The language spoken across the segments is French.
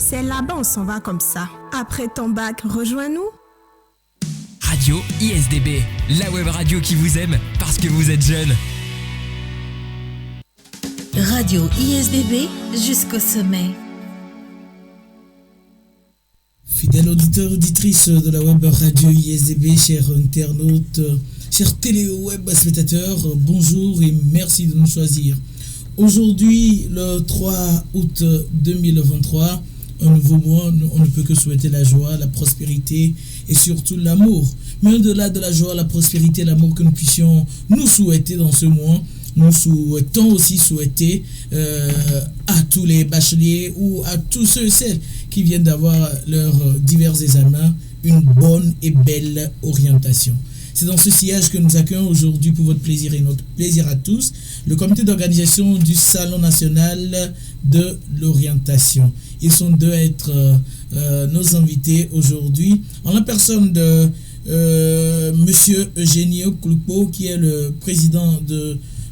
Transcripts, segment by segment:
C'est là-bas on s'en va comme ça. Après ton bac, rejoins-nous. Radio ISDB, la web radio qui vous aime parce que vous êtes jeune. Radio ISDB jusqu'au sommet. Fidèles auditeurs, auditrices de la web radio ISDB, chers internautes, chers télé-web spectateurs, bonjour et merci de nous choisir. Aujourd'hui, le 3 août 2023, un nouveau mois, on ne peut que souhaiter la joie, la prospérité et surtout l'amour. Mais au-delà de la joie, la prospérité et l'amour que nous puissions nous souhaiter dans ce mois, nous souhaitons aussi souhaiter à tous les bacheliers ou à tous ceux et celles qui viennent d'avoir leurs divers examens une bonne et belle orientation. C'est dans ce sillage que nous accueillons aujourd'hui pour votre plaisir et notre plaisir à tous le comité d'organisation du Salon national de l'orientation. Ils sont deux à être nos invités aujourd'hui en la personne de Monsieur Eugenio Clupo, qui est le président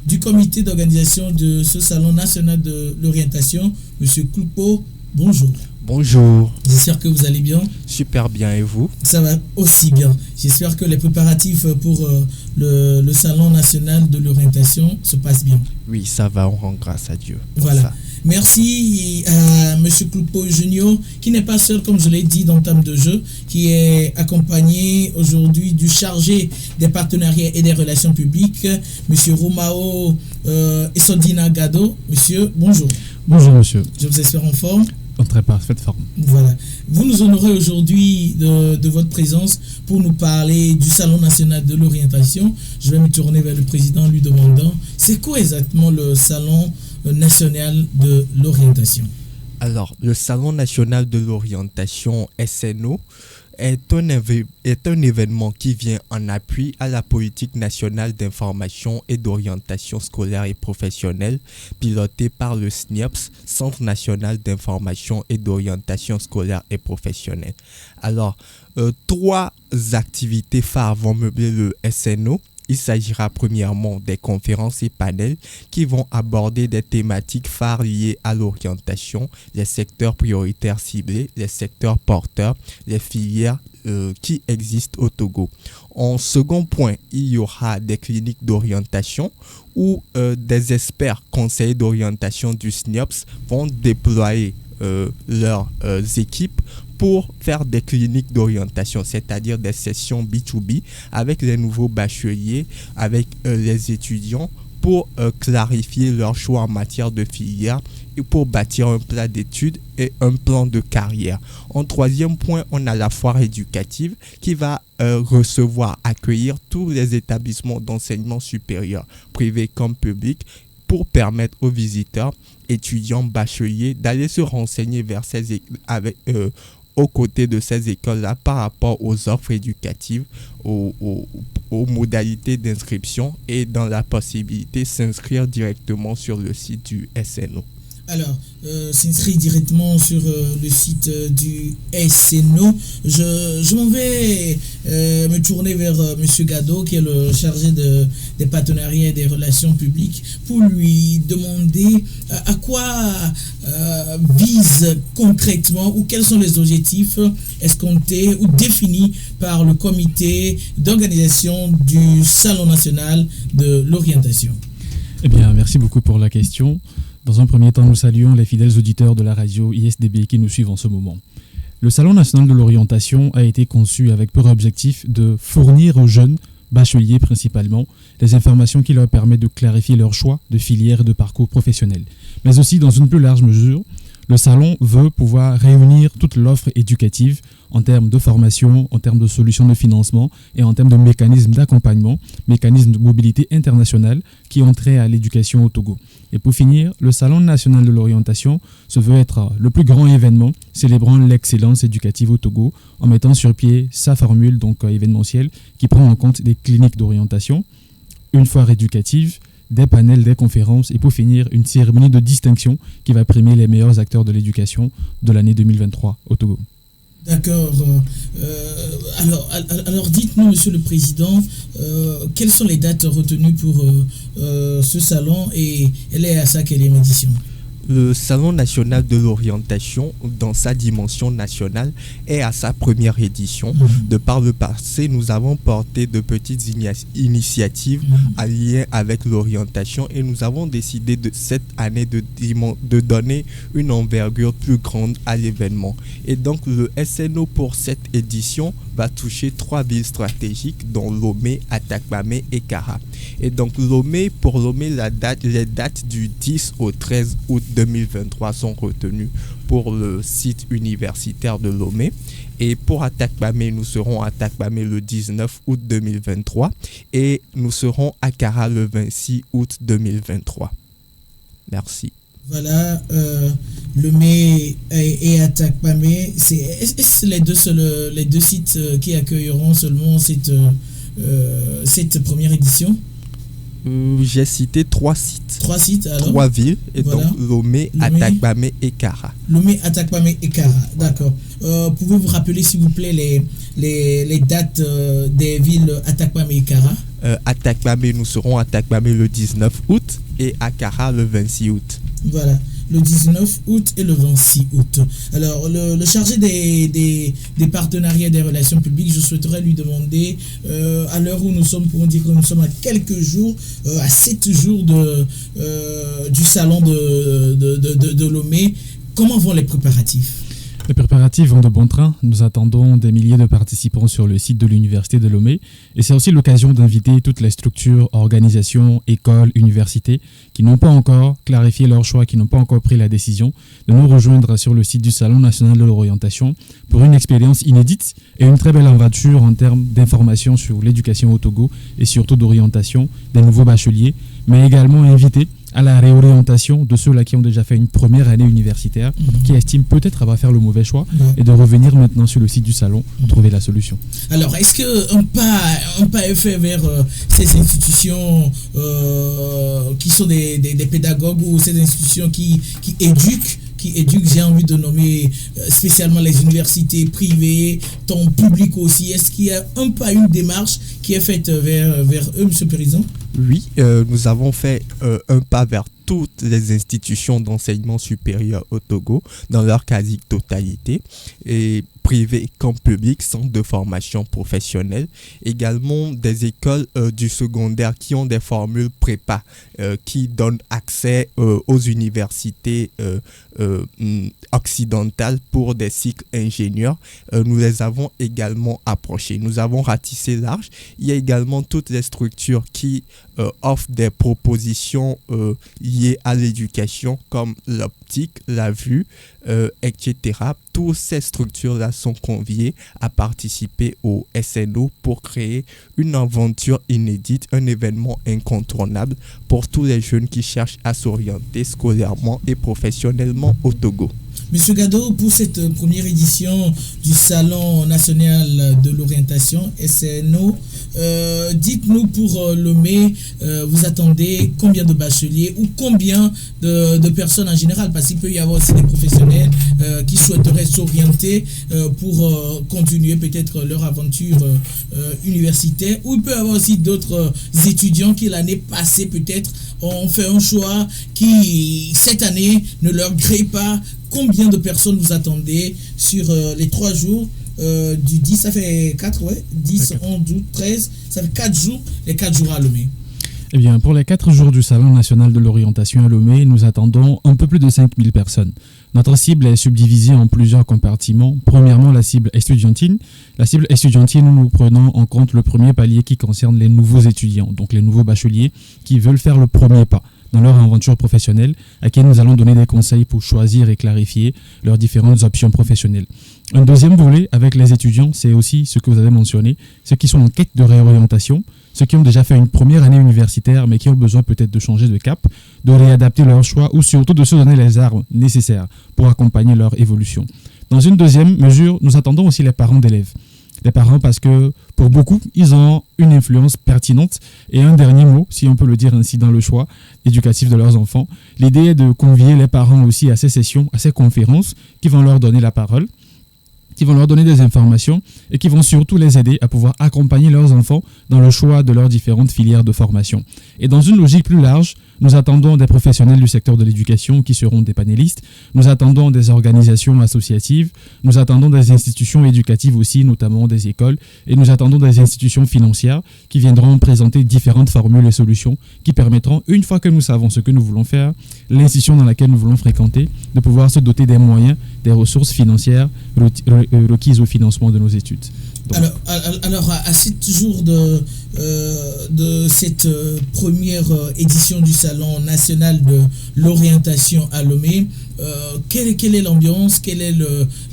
du comité d'organisation de ce Salon national de l'orientation. Monsieur Clupo, bonjour. Bonjour. J'espère que vous allez bien. Super bien, et vous? Ça va aussi bien. J'espère que les préparatifs pour le Salon national de l'orientation se passent bien. Oui, ça va, on rend grâce à Dieu. Voilà. Ça. Merci à M. Clupo Junior, qui n'est pas seul, comme je l'ai dit d'entame de jeu, qui est accompagné aujourd'hui du chargé des partenariats et des relations publiques, M. Romao Esodina Gado. Monsieur, bonjour. Bonjour monsieur. Je vous espère en forme. En très parfaite forme. Voilà. Vous nous honorez aujourd'hui de votre présence pour nous parler du Salon national de l'orientation. Je vais me tourner vers le président lui demandant, c'est quoi exactement le Salon national de l'orientation? Alors, le Salon national de l'orientation SNO est un événement qui vient en appui à la politique nationale d'information et d'orientation scolaire et professionnelle pilotée par le SNIOPS, Centre national d'information et d'orientation scolaire et professionnelle. Alors, trois activités phares vont meubler le SNO. Il s'agira premièrement des conférences et panels qui vont aborder des thématiques phares liées à l'orientation, les secteurs prioritaires ciblés, les secteurs porteurs, les filières qui existent au Togo. En second point, il y aura des cliniques d'orientation où des experts conseillers d'orientation du SNIOPS vont déployer leurs équipes pour faire des cliniques d'orientation, c'est-à-dire des sessions B2B avec les nouveaux bacheliers, avec les étudiants pour clarifier leur choix en matière de filière et pour bâtir un plan d'études et un plan de carrière. En troisième point, on a la foire éducative qui va accueillir tous les établissements d'enseignement supérieur, privés comme publics, pour permettre aux visiteurs, étudiants, bacheliers d'aller se renseigner aux côtés de ces écoles-là par rapport aux offres éducatives, aux modalités d'inscription et dans la possibilité de s'inscrire directement sur le site du SNO. Alors, s'inscrit directement sur le site du SNO. Je m'en vais me tourner vers M. Gado, qui est le chargé des partenariats et des relations publiques, pour lui demander à quoi vise concrètement ou quels sont les objectifs escomptés ou définis par le comité d'organisation du Salon national de l'orientation. Eh bien, merci beaucoup pour la question. Dans un premier temps, nous saluons les fidèles auditeurs de la radio ISDB qui nous suivent en ce moment. Le Salon national de l'orientation a été conçu avec pour objectif de fournir aux jeunes, bacheliers principalement, des informations qui leur permettent de clarifier leur choix de filière et de parcours professionnel. Mais aussi, dans une plus large mesure, le Salon veut pouvoir réunir toute l'offre éducative en termes de formation, en termes de solutions de financement et en termes de mécanismes d'accompagnement, mécanismes de mobilité internationale qui ont trait à l'éducation au Togo. Et pour finir, le Salon national de l'orientation se veut être le plus grand événement célébrant l'excellence éducative au Togo en mettant sur pied sa formule donc événementielle qui prend en compte des cliniques d'orientation, une foire éducative, des panels, des conférences et pour finir, une cérémonie de distinction qui va prémier les meilleurs acteurs de l'éducation de l'année 2023 au Togo. D'accord. Alors dites-nous, Monsieur le Président, quelles sont les dates retenues pour ce salon et elle est à sa quelle édition? Le Salon national de l'orientation, dans sa dimension nationale, est à sa première édition. De par le passé, nous avons porté de petites initiatives en lien avec l'orientation et nous avons décidé de cette année de donner une envergure plus grande à l'événement. Et donc le SNO pour cette édition va toucher 3 villes stratégiques dont Lomé, Atakpamé et Kara. Et donc pour Lomé, les dates du 10 au 13 août 2023 sont retenues pour le site universitaire de Lomé. Et pour Atakpamé, nous serons à Atakpamé le 19 août 2023 et nous serons à Kara le 26 août 2023. Merci. Voilà, Lomé et Atakpamé, est-ce les deux sites qui accueilleront seulement cette première édition? J'ai cité 3 sites. 3 sites alors? 3 villes, et voilà. Donc Lomé, Atakpamé et Kara. Lomé, Atakpamé et Kara, d'accord. Pouvez-vous rappeler s'il vous plaît les dates des villes Atakpamé et Kara? Atakpamé, nous serons à Atakpamé le 19 août et à Kara le 26 août. Voilà, le 19 août et le 26 août. Alors, le chargé des partenariats et des relations publiques, je souhaiterais lui demander, à l'heure où nous sommes, pour dire que nous sommes à quelques jours, à 7 jours du salon de Lomé, comment vont les préparatifs? Les préparatifs vont de bon train. Nous attendons des milliers de participants sur le site de l'Université de Lomé. Et c'est aussi l'occasion d'inviter toutes les structures, organisations, écoles, universités qui n'ont pas encore clarifié leur choix, qui n'ont pas encore pris la décision de nous rejoindre sur le site du Salon national de l'orientation pour une expérience inédite et une très belle aventure en termes d'information sur l'éducation au Togo et surtout d'orientation des nouveaux bacheliers, mais également inviter à la réorientation de ceux-là qui ont déjà fait une première année universitaire, qui estiment peut-être avoir fait le mauvais choix, et de revenir maintenant sur le site du salon, trouver la solution. Alors, est-ce qu'un pas est fait vers ces institutions qui sont des pédagogues ou ces institutions qui éduquent, j'ai envie de nommer spécialement les universités privées, ton public aussi? Est-ce qu'il y a une démarche qui est faite vers eux, M. le Président? Oui, nous avons fait un pas vers toutes les institutions d'enseignement supérieur au Togo dans leur quasi-totalité, et privées comme publiques, centres de formation professionnelle, également des écoles du secondaire qui ont des formules prépa qui donnent accès aux universités occidentales pour des cycles ingénieurs. Nous les avons également approchés. Nous avons ratissé large. Il y a également toutes les structures qui offrent des propositions liées à l'éducation comme l'optique, la vue, etc. Toutes ces structures-là sont conviées à participer au SNO pour créer une aventure inédite, un événement incontournable pour tous les jeunes qui cherchent à s'orienter scolairement et professionnellement au Togo. Monsieur Gado, pour cette première édition du Salon national de l'orientation SNO, dites-nous pour Lomé, vous attendez combien de bacheliers ou combien de personnes en général? Parce qu'il peut y avoir aussi des professionnels qui souhaiteraient s'orienter pour continuer peut-être leur aventure universitaire, ou il peut y avoir aussi d'autres étudiants qui l'année passée peut-être ont fait un choix qui cette année ne leur grée pas. Combien de personnes vous attendez sur les 3 jours du 10, ça fait 4, ouais, 10, 11, 12, 13, ça fait 4 jours, les 4 jours à Lomé. Eh bien, pour les 4 jours du Salon national de l'orientation à Lomé, nous attendons un peu plus de 5000 personnes. Notre cible est subdivisée en plusieurs compartiments. Premièrement, la cible estudiantine. La cible estudiantine, nous prenons en compte le premier palier qui concerne les nouveaux étudiants, donc les nouveaux bacheliers qui veulent faire le premier pas dans leur aventure professionnelle, à qui nous allons donner des conseils pour choisir et clarifier leurs différentes options professionnelles. Un deuxième volet avec les étudiants, c'est aussi ce que vous avez mentionné, ceux qui sont en quête de réorientation, ceux qui ont déjà fait une première année universitaire mais qui ont besoin peut-être de changer de cap, de réadapter leur choix ou surtout de se donner les armes nécessaires pour accompagner leur évolution. Dans une deuxième mesure, nous attendons aussi les parents d'élèves. Les parents, parce que pour beaucoup, ils ont une influence pertinente. Et un dernier mot, si on peut le dire ainsi, dans le choix éducatif de leurs enfants. L'idée est de convier les parents aussi à ces sessions, à ces conférences qui vont leur donner la parole, qui vont leur donner des informations et qui vont surtout les aider à pouvoir accompagner leurs enfants dans le choix de leurs différentes filières de formation. Et dans une logique plus large, Nous attendons des professionnels du secteur de l'éducation qui seront des panélistes. Nous attendons des organisations associatives. Nous attendons des institutions éducatives aussi, notamment des écoles. Et nous attendons des institutions financières qui viendront présenter différentes formules et solutions qui permettront, une fois que nous savons ce que nous voulons faire, l'institution dans laquelle nous voulons fréquenter, de pouvoir se doter des moyens, des ressources financières requises au financement de nos études. Donc, alors, à 7 jours de cette première édition du Salon national de l'orientation à Lomé, quelle est l'ambiance, quelle est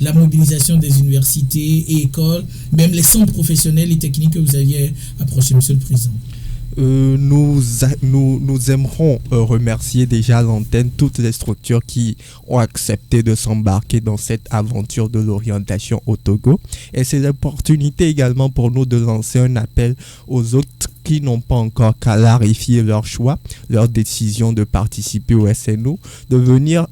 la mobilisation des universités et écoles, même les centres professionnels et techniques que vous aviez approchés, Monsieur le Président? Nous aimerons remercier déjà à l'antenne toutes les structures qui ont accepté de s'embarquer dans cette aventure de l'orientation au Togo. Et c'est l'opportunité également pour nous de lancer un appel aux autres qui n'ont pas encore clarifié leur choix, leur décision de participer au SNO, de venir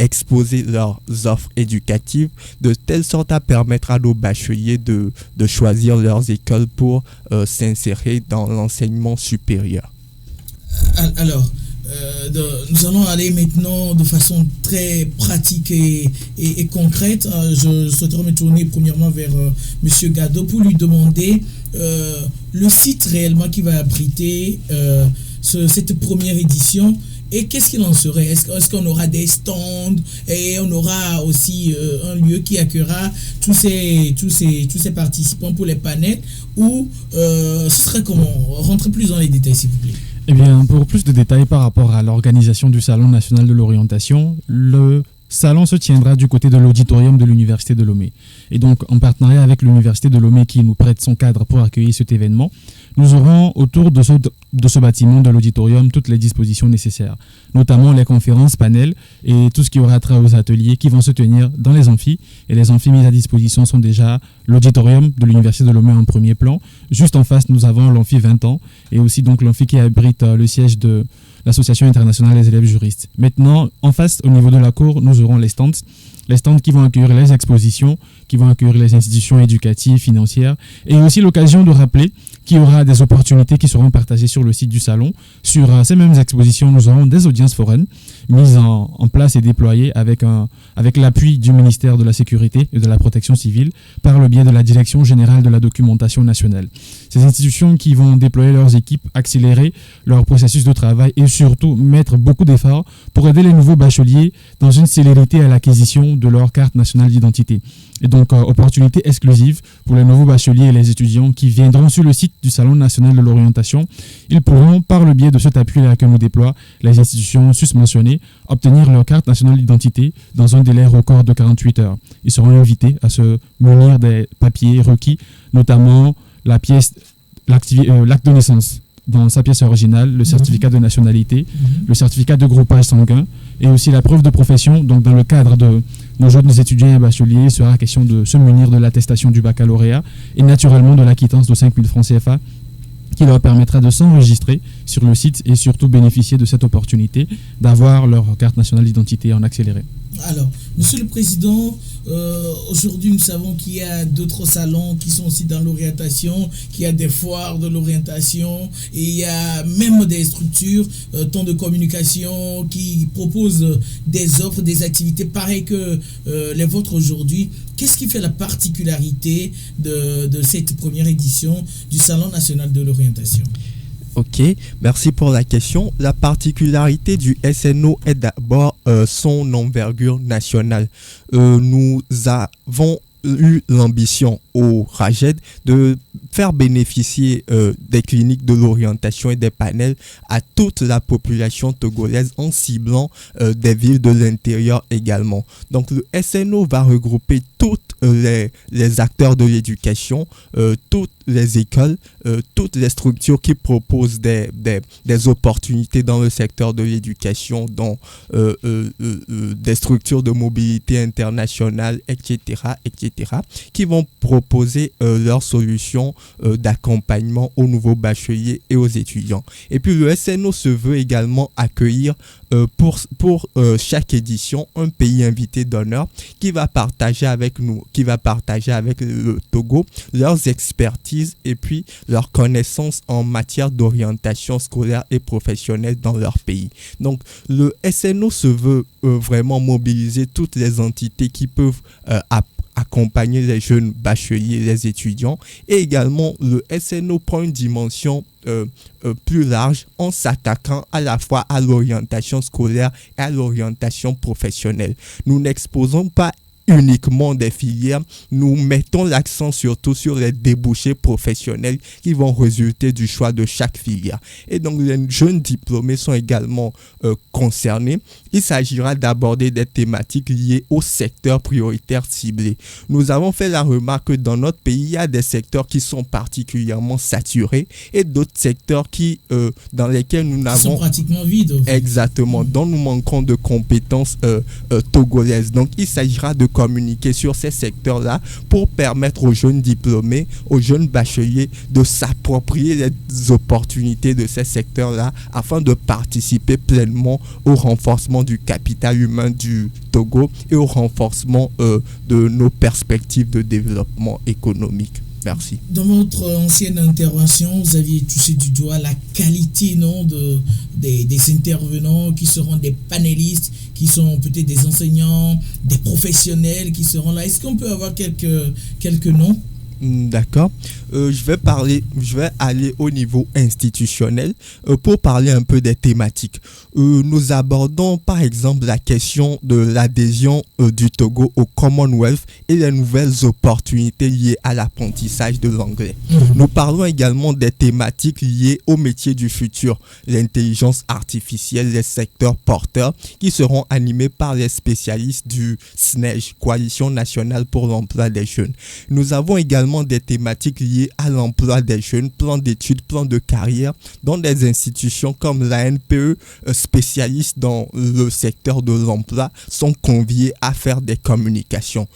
exposer leurs offres éducatives de telle sorte à permettre à nos bacheliers de choisir leurs écoles pour s'insérer dans l'enseignement supérieur. Alors, nous allons aller maintenant de façon très pratique et concrète. Je souhaiterais me tourner premièrement vers M. Gado pour lui demander le site réellement qui va abriter cette première édition. Et qu'est-ce qu'il en serait? Est-ce qu'on aura des stands et on aura aussi un lieu qui accueillera tous ces participants pour les panels, ou ce serait comment? Rentrez plus dans les détails, s'il vous plaît. Eh bien, pour plus de détails par rapport à l'organisation du Salon national de l'orientation, le salon se tiendra du côté de l'auditorium de l'Université de Lomé. Et donc, en partenariat avec l'Université de Lomé qui nous prête son cadre pour accueillir cet événement, nous aurons autour de ce bâtiment de l'auditorium toutes les dispositions nécessaires, notamment les conférences, panels et tout ce qui aura trait aux ateliers qui vont se tenir dans les amphis. Et les amphis mis à disposition sont déjà l'auditorium de l'Université de Lomé en premier plan. Juste en face, nous avons l'amphi 20 ans et aussi donc l'amphi qui abrite le siège de l'Association internationale des élèves juristes. Maintenant, en face, au niveau de la cour, nous aurons les stands qui vont accueillir les expositions, qui vont accueillir les institutions éducatives, financières, et aussi l'occasion de rappeler qu'il y aura des opportunités qui seront partagées sur le site du salon. Sur ces mêmes expositions, nous aurons des audiences foraines mises en place et déployées avec l'appui du ministère de la Sécurité et de la Protection civile par le biais de la Direction générale de la documentation nationale. Ces institutions qui vont déployer leurs équipes, accélérer leur processus de travail et surtout mettre beaucoup d'efforts pour aider les nouveaux bacheliers dans une célérité à l'acquisition de leur carte nationale d'identité. Et donc, opportunité exclusive pour les nouveaux bacheliers et les étudiants qui viendront sur le site du Salon national de l'orientation. Ils pourront, par le biais de cet appui-là que nous déploient les institutions susmentionnées, obtenir leur carte nationale d'identité dans un délai record de 48 heures. Ils seront invités à se munir des papiers requis, notamment l'acte de naissance dans sa pièce originale, le certificat de nationalité, le certificat de groupage sanguin et aussi la preuve de profession. Donc, dans le cadre de nos jeunes étudiants et bacheliers, il sera question de se munir de l'attestation du baccalauréat et naturellement de la quittance de 5 000 francs CFA qui leur permettra de s'enregistrer sur le site et surtout bénéficier de cette opportunité d'avoir leur carte nationale d'identité en accéléré. Alors, Monsieur le Président, aujourd'hui nous savons qu'il y a d'autres salons qui sont aussi dans l'orientation, qu'il y a des foires de l'orientation et il y a même des structures, tant de communication qui proposent des offres, des activités pareilles que les vôtres aujourd'hui. Qu'est-ce qui fait la particularité de cette première édition du Salon national de l'orientation? Ok, merci pour la question. La particularité du SNO est d'abord son envergure nationale. Nous avons eu l'ambition au RAGED de faire bénéficier des cliniques de l'orientation et des panels à toute la population togolaise en ciblant des villes de l'intérieur également. Donc le SNO va regrouper toutes les acteurs de l'éducation, toutes les écoles, toutes les structures qui proposent des opportunités dans le secteur de l'éducation, dont des structures de mobilité internationale, etc., qui vont proposer leurs solutions d'accompagnement aux nouveaux bacheliers et aux étudiants. Et puis le SNO se veut également accueillir pour chaque édition un pays invité d'honneur qui va partager avec nous qui va partager avec le Togo leurs expertises et puis leurs connaissances en matière d'orientation scolaire et professionnelle dans leur pays. Donc le SNO se veut vraiment mobiliser toutes les entités qui peuvent accompagner les jeunes bacheliers, les étudiants, et également le SNO prend une dimension plus large en s'attaquant à la fois à l'orientation scolaire et à l'orientation professionnelle. Nous n'exposons pas uniquement des filières, nous mettons l'accent surtout sur les débouchés professionnels qui vont résulter du choix de chaque filière. Et donc les jeunes diplômés sont également concernés. Il s'agira d'aborder des thématiques liées aux secteurs prioritaires ciblés. Nous avons fait la remarque que dans notre pays, il y a des secteurs qui sont particulièrement saturés et d'autres secteurs dans lesquels nous n'avons... Ils sont pratiquement vides. Exactement, dont nous manquons de compétences togolaises. Donc il s'agira de communiquer sur ces secteurs-là pour permettre aux jeunes diplômés, aux jeunes bacheliers de s'approprier les opportunités de ces secteurs-là afin de participer pleinement au renforcement du capital humain du Togo et au renforcement de nos perspectives de développement économique. Merci. Dans votre ancienne intervention, vous aviez touché du doigt la qualité des intervenants qui seront des panélistes, qui sont peut-être des enseignants, des professionnels qui seront là. Est-ce qu'on peut avoir quelques noms? D'accord. Je vais aller au niveau institutionnel pour parler un peu des thématiques. Nous abordons par exemple la question de l'adhésion du Togo au Commonwealth et les nouvelles opportunités liées à l'apprentissage de l'anglais. Nous parlons également des thématiques liées aux métiers du futur, l'intelligence artificielle, les secteurs porteurs qui seront animés par les spécialistes du SNEJ, Coalition nationale pour l'emploi des jeunes. Nous avons également des thématiques liées à l'emploi des jeunes, plans d'études, plans de carrière, dans des institutions comme la NPE, spécialistes dans le secteur de l'emploi, sont conviés à faire des communications.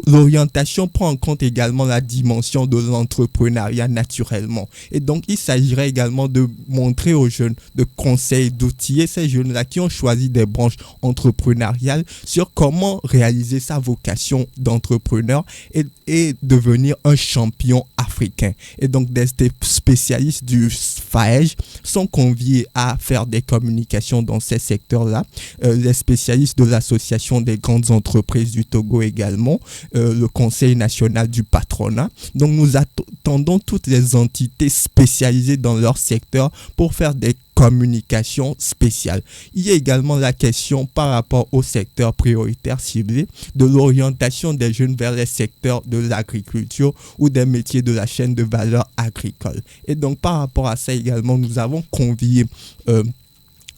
L'orientation prend en compte également la dimension de l'entrepreneuriat naturellement. Et donc, il s'agirait également de montrer aux jeunes, de conseils, d'outiller ces jeunes-là qui ont choisi des branches entrepreneuriales sur comment réaliser sa vocation d'entrepreneur et devenir un champion africain. Et donc, des spécialistes du FAEJ sont conviés à faire des communications dans ces secteurs-là. Les spécialistes de l'Association des grandes entreprises du Togo également, le Conseil national du patronat. Donc nous attendons toutes les entités spécialisées dans leur secteur pour faire des communications spéciales. Il y a également la question par rapport au secteur prioritaire ciblé de l'orientation des jeunes vers les secteurs de l'agriculture ou des métiers de la chaîne de valeur agricole. Et donc par rapport à ça également, nous avons convié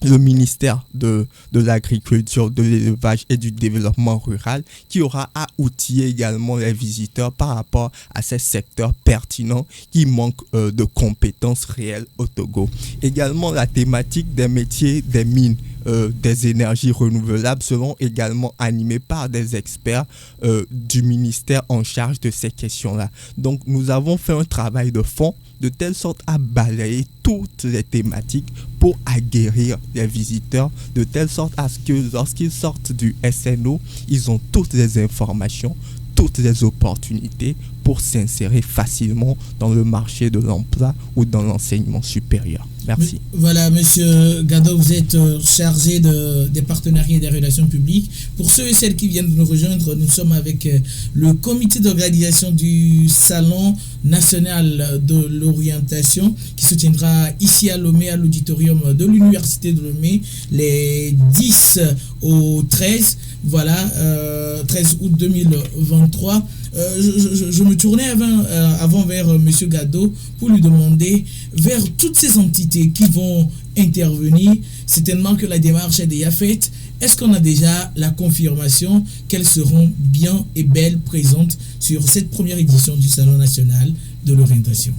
le ministère de l'Agriculture, de l'Élevage et du Développement rural qui aura à outiller également les visiteurs par rapport à ces secteurs pertinents qui manquent de compétences réelles au Togo. Également, la thématique des métiers des mines, des énergies renouvelables seront également animés par des experts du ministère en charge de ces questions-là. Donc, nous avons fait un travail de fond de telle sorte à balayer toutes les thématiques pour aguerrir les visiteurs, de telle sorte à ce que lorsqu'ils sortent du SNO, ils ont toutes les informations, toutes les opportunités pour s'insérer facilement dans le marché de l'emploi ou dans l'enseignement supérieur. Merci. Voilà, Monsieur Gado, vous êtes chargé des partenariats et des relations publiques. Pour ceux et celles qui viennent de nous rejoindre, nous sommes avec le comité d'organisation du Salon national de l'orientation qui se tiendra ici à Lomé, à l'auditorium de l'Université de Lomé, les 10 au 13, voilà, 13 août 2023. Je me tournais avant vers M. Gado pour lui demander, vers toutes ces entités qui vont intervenir, certainement que la démarche est déjà faite. Est-ce qu'on a déjà la confirmation qu'elles seront bien et belles présentes sur cette première édition du Salon national de l'orientation?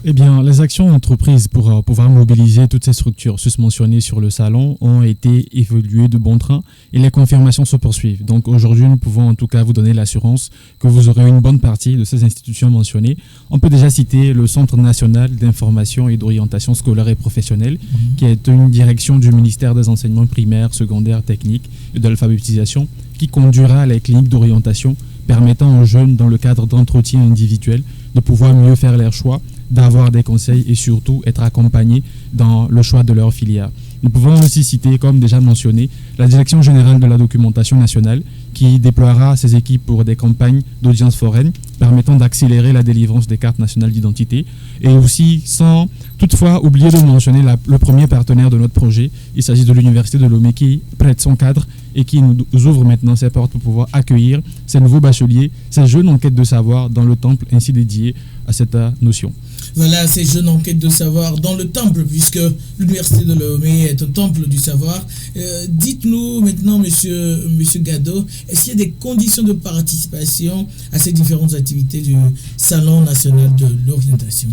Eh bien, les actions entreprises pour pouvoir mobiliser toutes ces structures susmentionnées sur le salon ont été évoluées de bon train et les confirmations se poursuivent. Donc aujourd'hui, nous pouvons en tout cas vous donner l'assurance que vous aurez une bonne partie de ces institutions mentionnées. On peut déjà citer le Centre national d'information et d'orientation scolaire et professionnelle, qui est une direction du ministère des enseignements primaires, secondaires, techniques et de l'alphabétisation, qui conduira à les cliniques d'orientation, permettant aux jeunes, dans le cadre d'entretiens individuels, de pouvoir mieux faire leurs choix, d'avoir des conseils et surtout être accompagnés dans le choix de leur filière. Nous pouvons aussi citer, comme déjà mentionné, la Direction générale de la documentation nationale qui déploiera ses équipes pour des campagnes d'audience foraine permettant d'accélérer la délivrance des cartes nationales d'identité et aussi sans toutefois oublier de mentionner le premier partenaire de notre projet. Il s'agit de l'Université de Lomé qui prête son cadre et qui nous ouvre maintenant ses portes pour pouvoir accueillir ces nouveaux bacheliers, ces jeunes en quête de savoir dans le temple ainsi dédié à cette notion. Voilà, ces jeunes en quête de savoir dans le temple, puisque l'Université de Lomé est un temple du savoir. Dites-nous maintenant, monsieur Gado, est-ce qu'il y a des conditions de participation à ces différentes activités du Salon national de l'orientation ?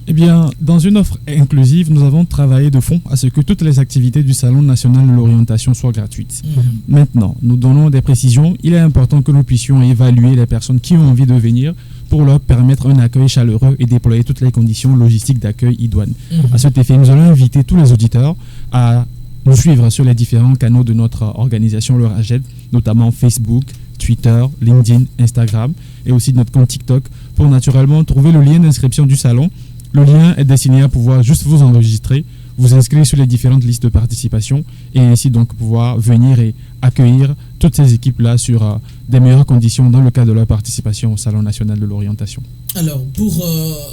Eh bien, dans une offre inclusive, nous avons travaillé de fond à ce que toutes les activités du Salon national de l'orientation soient gratuites. Maintenant, nous donnons des précisions. Il est important que nous puissions évaluer les personnes qui ont envie de venir pour leur permettre un accueil chaleureux et déployer toutes les conditions logistiques d'accueil idoines. À cet effet, nous allons inviter tous les auditeurs à nous suivre sur les différents canaux de notre organisation, le RAGED, notamment Facebook, Twitter, LinkedIn, Instagram et aussi notre compte TikTok pour naturellement trouver le lien d'inscription du salon. Le lien est destiné à pouvoir juste vous enregistrer, vous inscrire sur les différentes listes de participation et ainsi donc pouvoir venir et accueillir toutes ces équipes-là sur des meilleures conditions dans le cadre de leur participation au Salon national de l'orientation. Alors, pour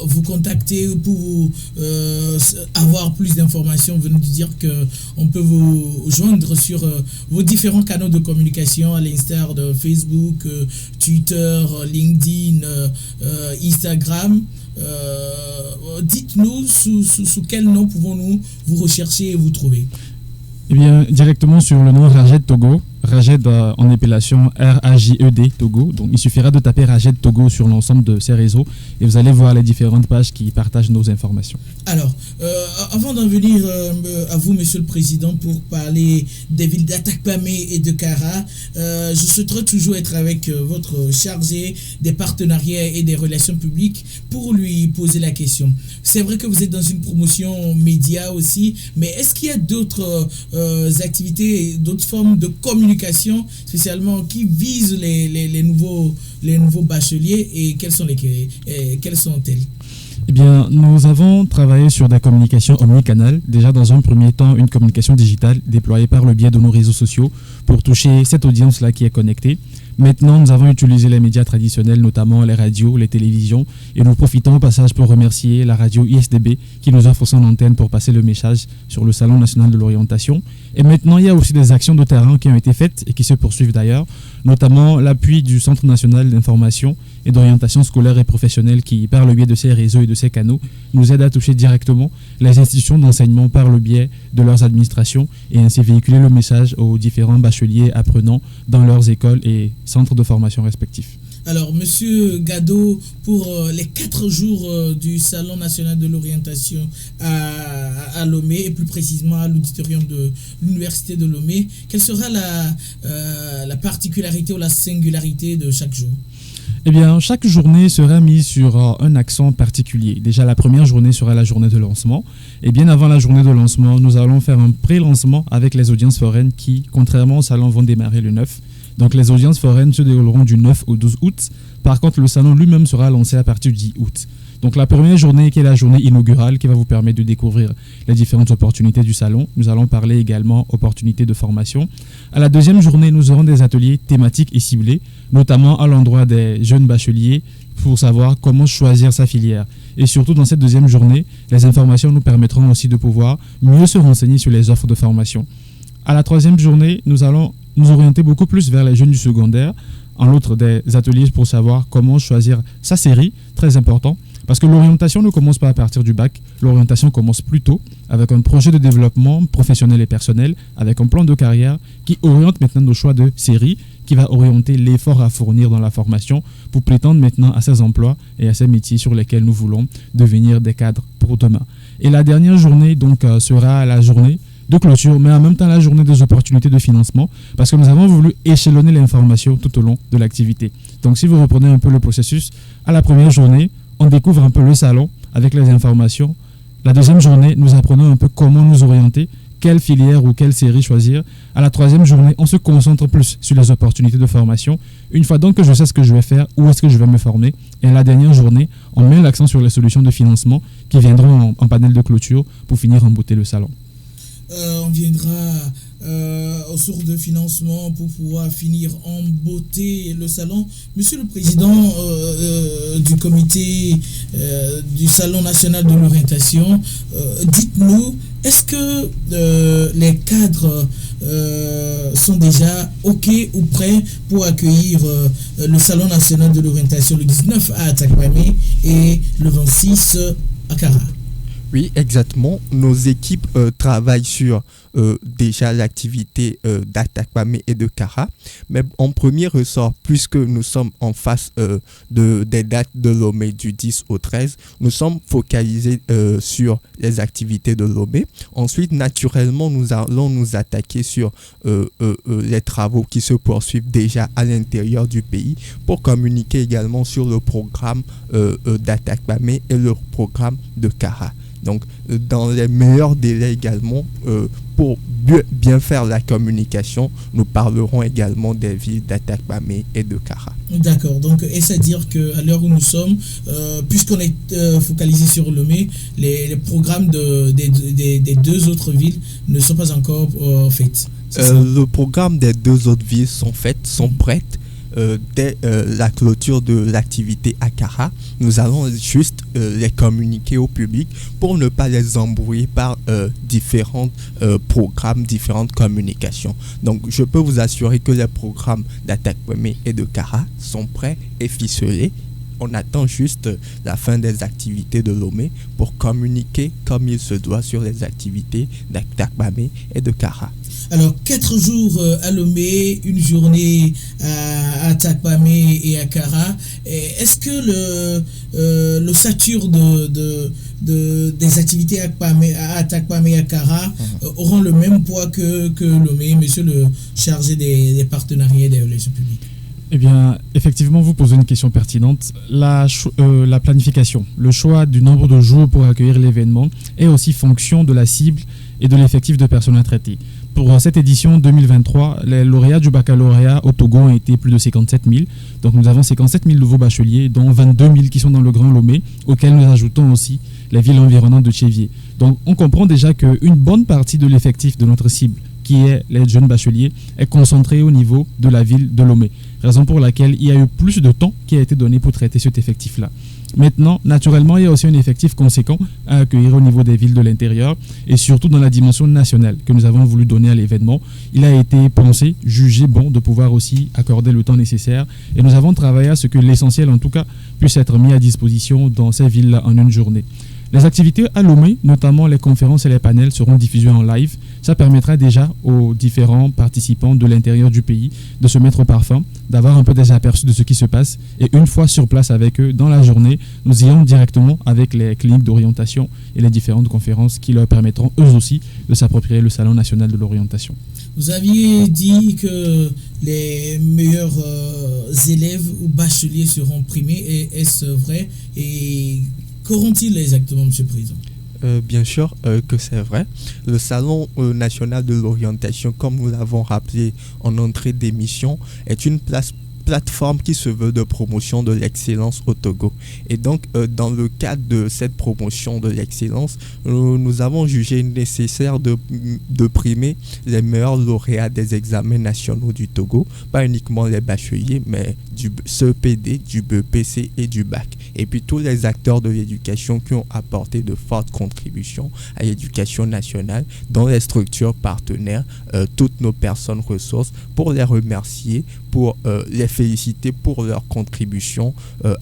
vous contacter, pour avoir plus d'informations, vous venez de dire qu'on peut vous joindre sur vos différents canaux de communication, à l'instar de Facebook, Twitter, LinkedIn, Instagram. Dites-nous sous quel nom pouvons-nous vous rechercher et vous trouver? Eh bien, directement sur le nom Raged Togo, Raged en épellation R-A-J-E-D Togo. Donc, il suffira de taper Raged Togo sur l'ensemble de ces réseaux et vous allez voir les différentes pages qui partagent nos informations. Alors, avant d'en venir à vous, Monsieur le Président, pour parler des villes d'Atakpamé et de Kara, je souhaiterais toujours être avec votre chargé des partenariats et des relations publiques pour lui poser la question. C'est vrai que vous êtes dans une promotion média aussi, mais est-ce qu'il y a d'autres activités, d'autres formes de communication, spécialement qui visent les nouveaux bacheliers et quelles sont-elles? Eh bien, nous avons travaillé sur des communications omnicanales. Déjà, dans un premier temps, une communication digitale déployée par le biais de nos réseaux sociaux pour toucher cette audience-là qui est connectée. Maintenant, nous avons utilisé les médias traditionnels, notamment les radios, les télévisions, et nous profitons au passage pour remercier la radio ISDB qui nous offre son antenne pour passer le message sur le Salon national de l'orientation. Et maintenant, il y a aussi des actions de terrain qui ont été faites et qui se poursuivent d'ailleurs, notamment l'appui du Centre national d'information et d'orientation scolaire et professionnelle qui, par le biais de ces réseaux et de ces canaux, nous aide à toucher directement les institutions d'enseignement par le biais de leurs administrations et ainsi véhiculer le message aux différents bacheliers apprenants dans leurs écoles et centres de formation respectifs. Alors, Monsieur Gado, pour les 4 jours du Salon national de l'orientation à Lomé, et plus précisément à l'auditorium de l'Université de Lomé, quelle sera la particularité ou la singularité de chaque jour? Eh bien, chaque journée sera mise sur un accent particulier. Déjà, la première journée sera la journée de lancement. Et bien avant la journée de lancement, nous allons faire un pré-lancement avec les audiences foraines qui, contrairement au salon, vont démarrer le 9. Donc, les audiences foraines se dérouleront du 9 au 12 août. Par contre, le salon lui-même sera lancé à partir du 10 août. Donc, la première journée qui est la journée inaugurale qui va vous permettre de découvrir les différentes opportunités du salon. Nous allons parler également opportunités de formation. À la deuxième journée, nous aurons des ateliers thématiques et ciblés, notamment à l'endroit des jeunes bacheliers pour savoir comment choisir sa filière. Et surtout, dans cette deuxième journée, les informations nous permettront aussi de pouvoir mieux se renseigner sur les offres de formation. À la troisième journée, nous allons nous orienter beaucoup plus vers les jeunes du secondaire, en outre des ateliers pour savoir comment choisir sa série, très important. Parce que l'orientation ne commence pas à partir du bac, l'orientation commence plus tôt avec un projet de développement professionnel et personnel, avec un plan de carrière qui oriente maintenant nos choix de série, qui va orienter l'effort à fournir dans la formation pour prétendre maintenant à ces emplois et à ces métiers sur lesquels nous voulons devenir des cadres pour demain. Et la dernière journée donc sera la journée de clôture, mais en même temps la journée des opportunités de financement, parce que nous avons voulu échelonner l'information tout au long de l'activité. Donc si vous reprenez un peu le processus, à la première journée, on découvre un peu le salon avec les informations. La deuxième journée, nous apprenons un peu comment nous orienter, quelle filière ou quelle série choisir. À la troisième journée, on se concentre plus sur les opportunités de formation. Une fois donc que je sais ce que je vais faire, où est-ce que je vais me former, et à la dernière journée, on met l'accent sur les solutions de financement qui viendront en panel de clôture pour finir en beauté le salon. On viendra aux sources de financement pour pouvoir finir en beauté le salon. Monsieur le Président du comité du Salon national de l'orientation, dites-nous, est-ce que les cadres sont déjà OK ou prêts pour accueillir le Salon national de l'orientation le 19 à Atakpamé et le 26 à Kara? Oui, exactement. Nos équipes travaillent sur déjà l'activité d'Atakpamé et de Kara. Mais en premier ressort, puisque nous sommes en face des dates de Lomé du 10 au 13, nous sommes focalisés sur les activités de Lomé. Ensuite, naturellement, nous allons nous attaquer sur les travaux qui se poursuivent déjà à l'intérieur du pays pour communiquer également sur le programme d'Atakpamé et le programme de Kara. Donc, dans les meilleurs délais également, pour bien faire la communication, nous parlerons également des villes d'Atakpamé et de Kara. D'accord, donc c'est-à-dire qu'à l'heure où nous sommes, puisqu'on est focalisé sur Lomé, les programmes des deux autres villes ne sont pas encore faits. Le programme des deux autres villes sont prêtes. Dès la clôture de l'activité à Kara, nous allons juste les communiquer au public pour ne pas les embrouiller par différents programmes, différentes communications. Donc, je peux vous assurer que les programmes d'Atakpamé et de Kara sont prêts et ficelés. On attend juste la fin des activités de Lomé pour communiquer comme il se doit sur les activités d'Atakpamé et de Kara. Alors, 4 jours à Lomé, une journée à Atakpamé et à Kara. Est-ce que le sature des activités à Atakpamé et à Kara auront le même poids que Lomé, monsieur le chargé des partenariats et des relations publiques? Eh bien, effectivement, vous posez une question pertinente. La planification, le choix du nombre de jours pour accueillir l'événement est aussi fonction de la cible et de l'effectif de personnel traité. Pour cette édition 2023, les lauréats du baccalauréat au Togo ont été plus de 57 000. Donc nous avons 57 000 nouveaux bacheliers, dont 22 000 qui sont dans le Grand Lomé, auxquels nous ajoutons aussi les villes environnantes de Tchévier. Donc on comprend déjà qu'une bonne partie de l'effectif de notre cible, qui est les jeunes bacheliers, est concentrée au niveau de la ville de Lomé. Raison pour laquelle il y a eu plus de temps qui a été donné pour traiter cet effectif-là. Maintenant, naturellement, il y a aussi un effectif conséquent à accueillir au niveau des villes de l'intérieur et surtout dans la dimension nationale que nous avons voulu donner à l'événement. Il a été pensé, jugé bon de pouvoir aussi accorder le temps nécessaire et nous avons travaillé à ce que l'essentiel, en tout cas, puisse être mis à disposition dans ces villes-là en une journée. Les activités à Lomé, notamment les conférences et les panels, seront diffusées en live. Ça permettra déjà aux différents participants de l'intérieur du pays de se mettre au parfum, d'avoir un peu des aperçus de ce qui se passe. Et une fois sur place avec eux, dans la journée, nous irons directement avec les cliniques d'orientation et les différentes conférences qui leur permettront eux aussi de s'approprier le Salon national de l'orientation. Vous aviez dit que les meilleurs élèves ou bacheliers seront primés. Est-ce vrai? Et qu'auront-ils exactement, M. le Président? Bien sûr que c'est vrai. Le Salon national de l'orientation, comme nous l'avons rappelé en entrée d'émission, est une plateforme qui se veut de promotion de l'excellence au Togo. Et donc, dans le cadre de cette promotion de l'excellence, nous avons jugé nécessaire de primer les meilleurs lauréats des examens nationaux du Togo, pas uniquement les bacheliers, mais du CEPD, du BEPC et du BAC. Et puis tous les acteurs de l'éducation qui ont apporté de fortes contributions à l'éducation nationale dans les structures partenaires, toutes nos personnes ressources, pour les remercier, pour les féliciter pour leur contribution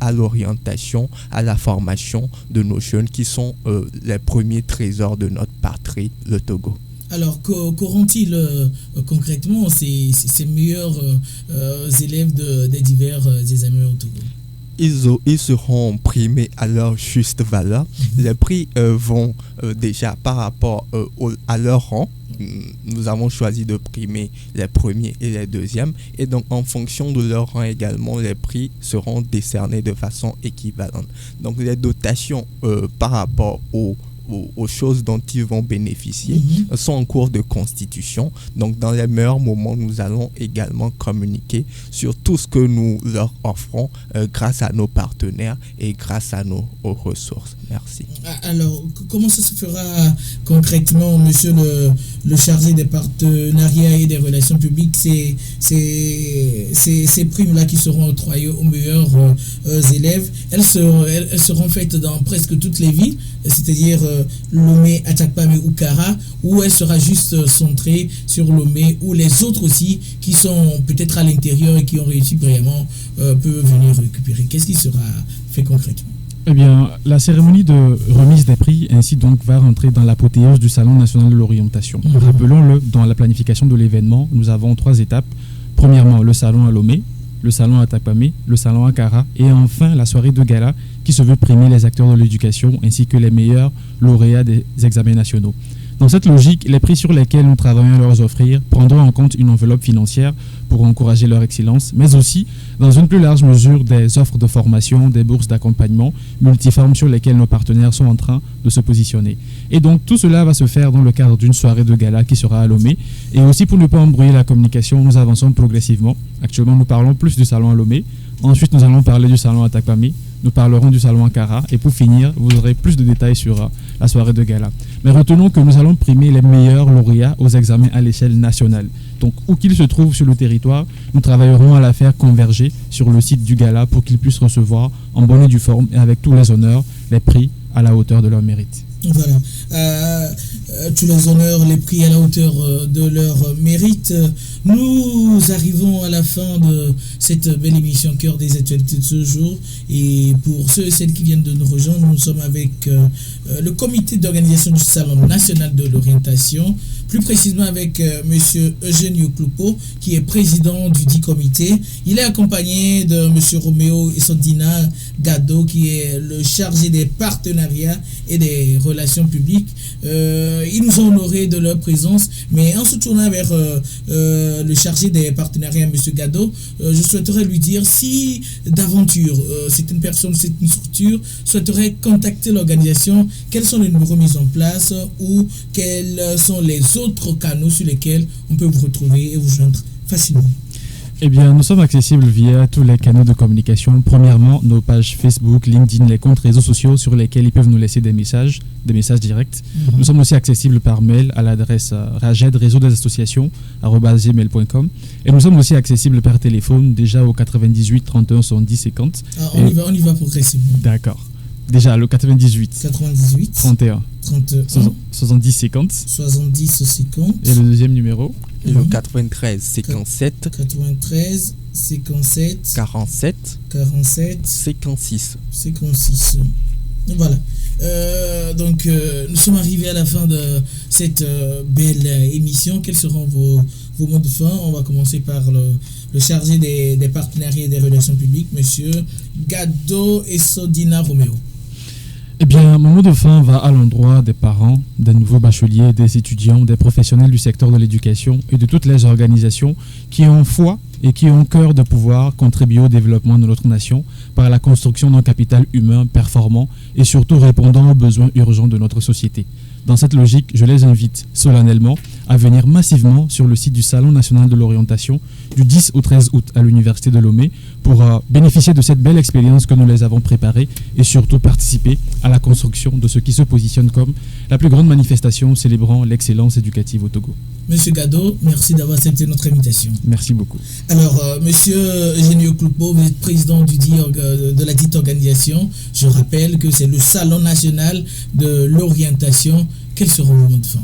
à l'orientation, à la formation de nos jeunes qui sont les premiers trésors de notre patrie, le Togo. Alors, qu'auront-ils concrètement ces meilleurs élèves des divers examens au Togo? Ils seront primés à leur juste valeur. Les prix vont déjà par rapport à leur rang. Nous avons choisi de primer les premiers et les deuxièmes. Et donc, en fonction de leur rang également, les prix seront décernés de façon équivalente. Donc, les dotations par rapport aux aux choses dont ils vont bénéficier sont en cours de constitution. Donc dans les meilleurs moments, nous allons également communiquer sur tout ce que nous leur offrons grâce à nos partenaires et grâce à nos ressources. Merci. Alors, comment ça se fera concrètement, monsieur le chargé des partenariats et des relations publiques, ces primes-là qui seront octroyées aux meilleurs élèves, elles seront faites dans presque toutes les villes, c'est-à-dire Lomé, Atakpamé ou Kara, ou elle sera juste centrée sur Lomé, ou les autres aussi qui sont peut-être à l'intérieur et qui ont réussi brillamment peuvent venir récupérer. Qu'est-ce qui sera fait concrètement? Eh bien, la cérémonie de remise des prix ainsi donc va rentrer dans l'apothéose du Salon national de l'orientation. Rappelons-le, dans la planification de l'événement, nous avons 3 étapes. Premièrement, le salon à Lomé, le salon à Takpamé, le salon à Kara et enfin la soirée de gala qui se veut primer les acteurs de l'éducation ainsi que les meilleurs lauréats des examens nationaux. Dans cette logique, les prix sur lesquels nous travaillons à leur offrir prendront en compte une enveloppe financière pour encourager leur excellence, mais aussi, dans une plus large mesure, des offres de formation, des bourses d'accompagnement multiformes sur lesquelles nos partenaires sont en train de se positionner. Et donc, tout cela va se faire dans le cadre d'une soirée de gala qui sera à Lomé. Et aussi, pour ne pas embrouiller la communication, nous avançons progressivement. Actuellement, nous parlons plus du salon à Lomé. Ensuite, nous allons parler du salon à Takpamé. Nous parlerons du salon à Kara. Et pour finir, vous aurez plus de détails sur la soirée de gala. Mais retenons que nous allons primer les meilleurs lauréats aux examens à l'échelle nationale. Donc, où qu'ils se trouvent sur le territoire, nous travaillerons à la faire converger sur le site du gala pour qu'ils puissent recevoir en bonne et due forme et avec tous les honneurs les prix à la hauteur de leur mérite. Voilà. Tous les honneurs, les prix à la hauteur de leur mérite. Nous arrivons à la fin de cette belle émission Cœur des actualités de ce jour. Et pour ceux et celles qui viennent de nous rejoindre, nous sommes avec le comité d'organisation du Salon national de l'orientation. Plus précisément avec M. Eugenio Clupo, qui est président du dit comité. Il est accompagné de M. Roméo Essodina Gado, qui est le chargé des partenariats et des relations publiques. Ils nous ont honorés de leur présence, mais en se tournant vers le chargé des partenariats, M. Gado, je souhaiterais lui dire si d'aventure c'est une personne, c'est une structure, souhaiterait contacter l'organisation, quels sont les numéros mis en place ou quels sont les autres canaux sur lesquels on peut vous retrouver et vous joindre facilement. Eh bien, nous sommes accessibles via tous les canaux de communication. Premièrement, nos pages Facebook, LinkedIn, les comptes réseaux sociaux sur lesquels ils peuvent nous laisser des messages directs. Nous sommes aussi accessibles par mail à l'adresse RAGED, réseau des associations, @gmail.com. Et nous sommes aussi accessibles par téléphone, déjà au 98 31 70 50. On y va progressivement. D'accord. Déjà, le 98 31 70 50. 70 50. Et le deuxième numéro le 93 57 47 56. Voilà. Donc nous sommes arrivés à la fin de cette belle émission. Quels seront vos mots de fin? On va commencer par le chargé des partenariats et des relations publiques, monsieur Gado Essodina Roméo. Eh bien, mon mot de fin va à l'endroit des parents, des nouveaux bacheliers, des étudiants, des professionnels du secteur de l'éducation et de toutes les organisations qui ont foi et qui ont cœur de pouvoir contribuer au développement de notre nation par la construction d'un capital humain performant et surtout répondant aux besoins urgents de notre société. Dans cette logique, je les invite solennellement à venir massivement sur le site du Salon national de l'orientation du 10 au 13 août à l'Université de Lomé pour bénéficier de cette belle expérience que nous les avons préparée et surtout participer à la construction de ce qui se positionne comme la plus grande manifestation célébrant l'excellence éducative au Togo. Monsieur Gado, merci d'avoir accepté notre invitation. Merci beaucoup. Alors, monsieur Eugenio Clupo, vous êtes président de la dite organisation. Je rappelle que c'est le Salon national de l'orientation. Quels seront vos mots de fin?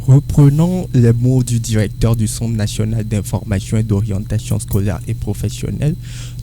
Reprenons les mots du directeur du Centre national d'information et d'orientation scolaire et professionnelle.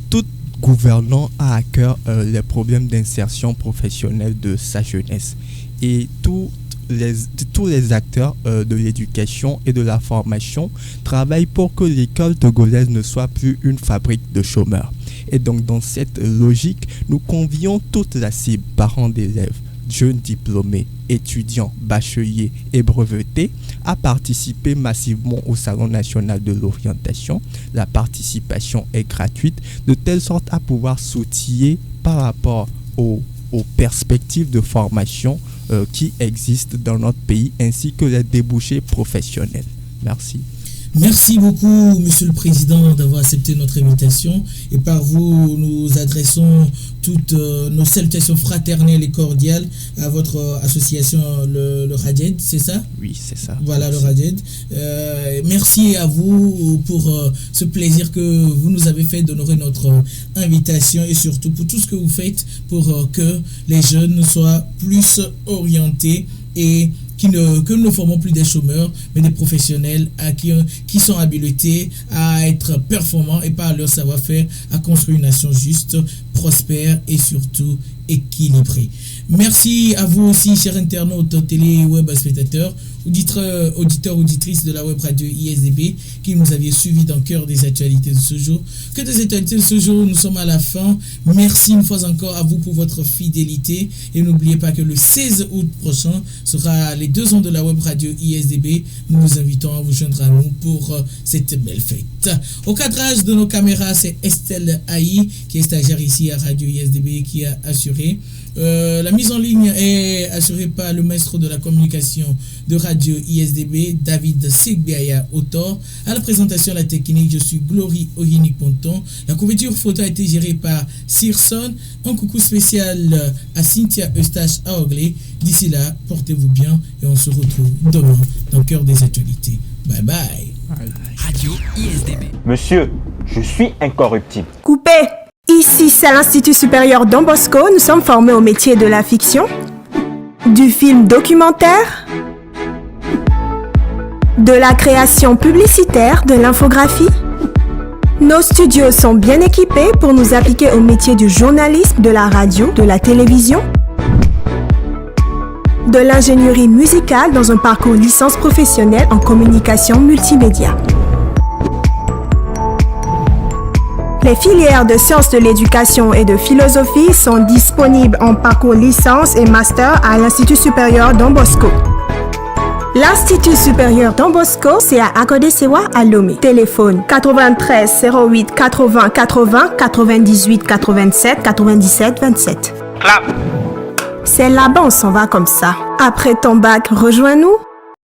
Tout gouvernant a à cœur les problèmes d'insertion professionnelle de sa jeunesse. Et tous les acteurs de l'éducation et de la formation travaillent pour que l'école togolaise ne soit plus une fabrique de chômeurs. Et donc, dans cette logique, nous convions toute la cible, parents d'élèves, jeunes diplômés, étudiants, bacheliers et brevetés, à participer massivement au Salon national de l'orientation. La participation est gratuite, de telle sorte à pouvoir s'outiller par rapport aux perspectives de formation qui existent dans notre pays ainsi que les débouchés professionnels. Merci. Merci beaucoup, Monsieur le Président, d'avoir accepté notre invitation. Et par vous, nous adressons toutes nos salutations fraternelles et cordiales à votre association, le RADIED, c'est ça? Oui, c'est ça. Voilà, le RADIED. Merci à vous pour ce plaisir que vous nous avez fait d'honorer notre invitation et surtout pour tout ce que vous faites pour que les jeunes soient plus orientés et que nous ne formons plus des chômeurs, mais des professionnels qui sont habilités à être performants et par leur savoir-faire à construire une nation juste, prospère et surtout équilibrée. Merci à vous aussi, chers internautes, télé, web, spectateurs, auditeurs, auditrices de la web radio ISDB qui nous aviez suivis dans le cœur des actualités de ce jour. Que des actualités de ce jour, nous sommes à la fin. Merci une fois encore à vous pour votre fidélité et n'oubliez pas que le 16 août prochain sera les 2 ans de la web radio ISDB. Nous vous invitons à vous joindre à nous pour cette belle fête. Au cadrage de nos caméras, c'est Estelle Haï qui est stagiaire ici à Radio ISDB qui a assuré. La mise en ligne est assurée par le maître de la communication de Radio ISDB, David Sigbiaya Autor. À la présentation, la technique, je suis Glory Ohini-Ponton. La couverture photo a été gérée par Sirson. Un coucou spécial à Cynthia Eustache à Anglais. D'ici là, portez-vous bien et on se retrouve demain dans le cœur des actualités. Bye bye. Radio ISDB. Monsieur, je suis incorruptible. Coupé. Ici, c'est l'Institut supérieur Don Bosco. Nous sommes formés au métier de la fiction, du film documentaire, de la création publicitaire, de l'infographie. Nos studios sont bien équipés pour nous appliquer au métier du journalisme, de la radio, de la télévision, de l'ingénierie musicale dans un parcours licence professionnelle en communication multimédia. Les filières de sciences de l'éducation et de philosophie sont disponibles en parcours licence et master à l'Institut supérieur Don Bosco. L'Institut supérieur Don Bosco, c'est à Agodesewa à Lomé. Téléphone 93 08 80 80 98 87 97 27. Clap. C'est là-bas, on s'en va comme ça. Après ton bac, rejoins-nous.